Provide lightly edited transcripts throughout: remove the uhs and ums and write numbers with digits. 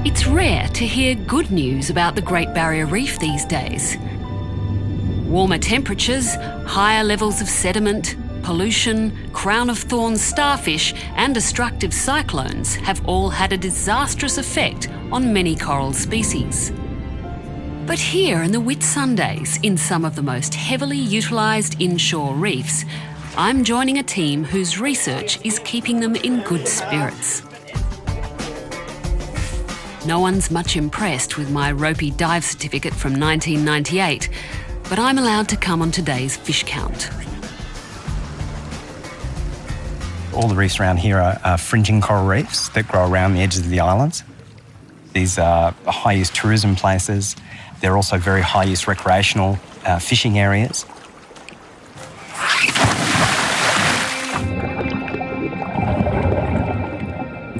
It's rare to hear good news about the Great Barrier Reef these days. Warmer temperatures, higher levels of sediment, pollution, crown-of-thorns starfish and destructive cyclones have all had a disastrous effect on many coral species. But here in the Whitsundays, in some of the most heavily utilised inshore reefs, I'm joining a team whose research is keeping them in good spirits. No one's much impressed with my ropey dive certificate from 1998, but I'm allowed to come on today's fish count. All the reefs around here are fringing coral reefs that grow around the edges of the islands. These are high-use tourism places. They're also very high-use recreational fishing areas.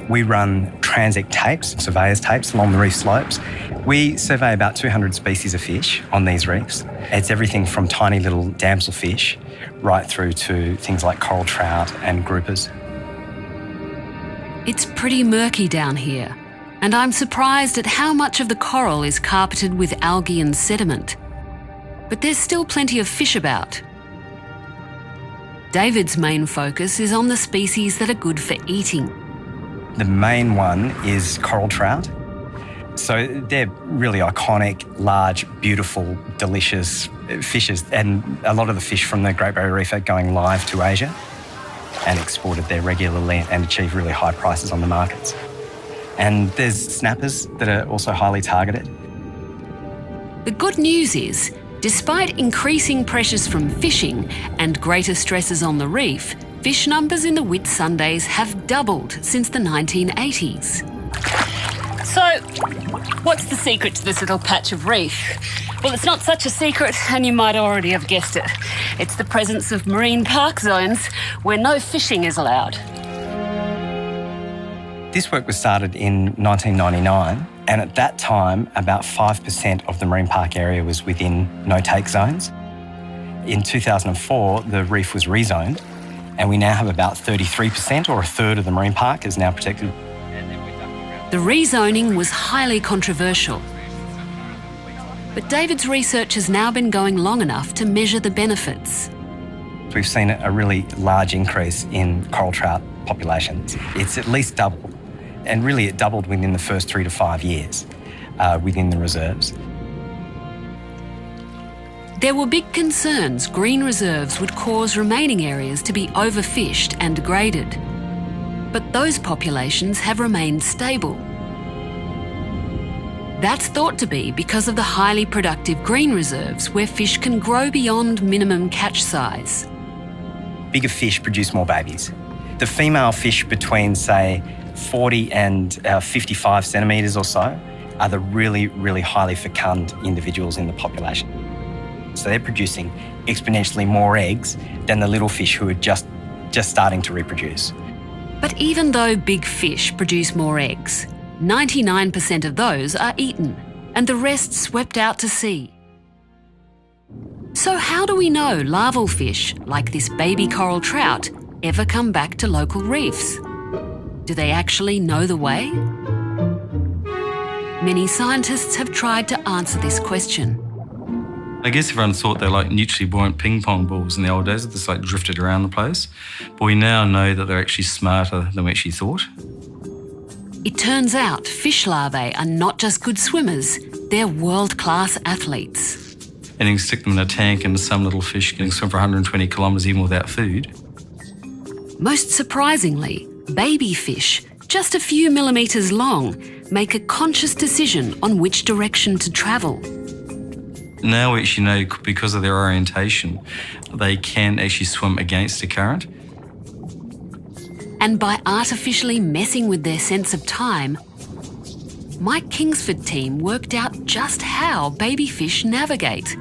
We run transect tapes, surveyor's tapes, along the reef slopes. We survey about 200 species of fish on these reefs. It's everything from tiny little damselfish right through to things like coral trout and groupers. It's pretty murky down here, and I'm surprised at how much of the coral is carpeted with algae and sediment. But there's still plenty of fish about. David's main focus is on the species that are good for eating. The main one is coral trout. So they're really iconic, large, beautiful, delicious fishes. And a lot of the fish from the Great Barrier Reef are going live to Asia and exported there regularly and achieve really high prices on the markets. And there's snappers that are also highly targeted. The good news is, despite increasing pressures from fishing and greater stresses on the reef, fish numbers in the Whitsundays have doubled since the 1980s. So, what's the secret to this little patch of reef? Well, it's not such a secret, and you might already have guessed it. It's the presence of marine park zones where no fishing is allowed. This work was started in 1999, and at that time, about 5% of the marine park area was within no-take zones. In 2004, the reef was rezoned, and we now have about 33%, or a third of the marine park, is now protected. The rezoning was highly controversial. But David's research has now been going long enough to measure the benefits. We've seen a really large increase in coral trout populations. It's at least doubled, and really it doubled within the first 3 to 5 years within the reserves. There were big concerns green reserves would cause remaining areas to be overfished and degraded. But those populations have remained stable. That's thought to be because of the highly productive green reserves where fish can grow beyond minimum catch size. Bigger fish produce more babies. The female fish between, say, 40 and 55 centimetres or so are the really, really highly fecund individuals in the population. So they're producing exponentially more eggs than the little fish who are just starting to reproduce. But even though big fish produce more eggs, 99% of those are eaten and the rest swept out to sea. So how do we know larval fish, like this baby coral trout, ever come back to local reefs? Do they actually know the way? Many scientists have tried to answer this question. I guess everyone thought they were like neutrally buoyant ping pong balls in the old days that just like drifted around the place. But we now know that they're actually smarter than we actually thought. It turns out fish larvae are not just good swimmers, they're world-class athletes. And you can stick them in a tank and some little fish can swim for 120 kilometres even without food. Most surprisingly, baby fish, just a few millimetres long, make a conscious decision on which direction to travel. Now we actually know, because of their orientation, they can actually swim against the current. And by artificially messing with their sense of time, Mike Kingsford team worked out just how baby fish navigate.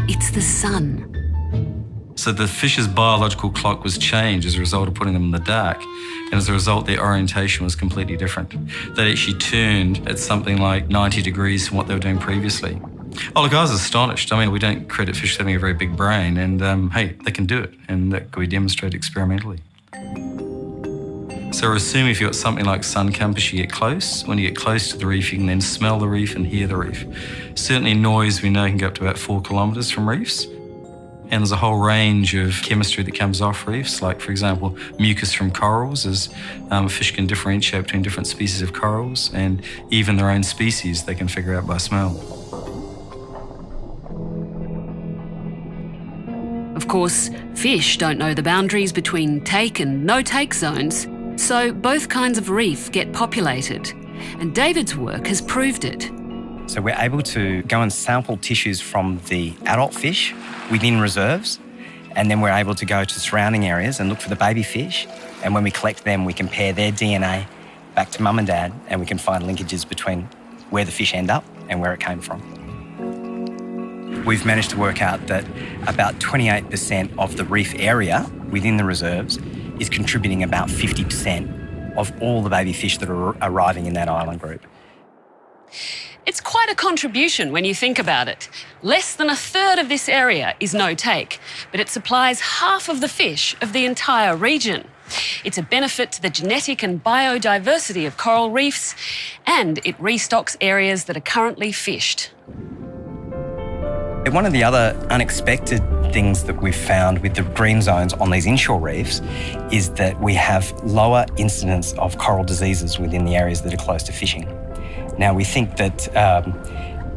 It's the sun. So the fish's biological clock was changed as a result of putting them in the dark, and as a result their orientation was completely different. They actually turned at something like 90 degrees from what they were doing previously. Oh, look, I was astonished. I mean, we don't credit fish having a very big brain, and hey, they can do it, and that could be demonstrated experimentally. So we're assuming if you've got something like sun campus, you get close. When you get close to the reef, you can then smell the reef and hear the reef. Certainly noise, we know, can go up to about 4 kilometres from reefs. And there's a whole range of chemistry that comes off reefs, like, for example, mucus from corals, as fish can differentiate between different species of corals, and even their own species they can figure out by smell. Of course, fish don't know the boundaries between take and no-take zones, so both kinds of reef get populated. And David's work has proved it. So we're able to go and sample tissues from the adult fish within reserves, and then we're able to go to surrounding areas and look for the baby fish. And when we collect them, we compare their DNA back to mum and dad, and we can find linkages between where the fish end up and where it came from. We've managed to work out that about 28% of the reef area within the reserves is contributing about 50% of all the baby fish that are arriving in that island group. It's quite a contribution when you think about it. Less than a third of this area is no-take, but it supplies half of the fish of the entire region. It's a benefit to the genetic and biodiversity of coral reefs, and it restocks areas that are currently fished. One of the other unexpected things that we've found with the green zones on these inshore reefs is that we have lower incidence of coral diseases within the areas that are close to fishing. Now, we think that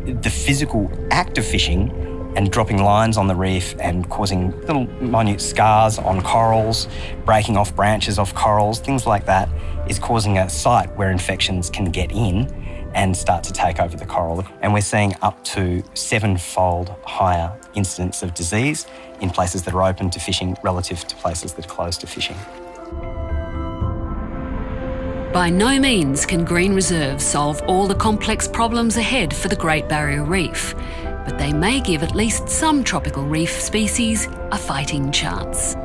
the physical act of fishing and dropping lines on the reef and causing little minute scars on corals, breaking off branches off corals, things like that, is causing a site where infections can get in and start to take over the coral. And we're seeing up to 7-fold higher incidence of disease in places that are open to fishing relative to places that are closed to fishing. By no means can green reserves solve all the complex problems ahead for the Great Barrier Reef, but they may give at least some tropical reef species a fighting chance.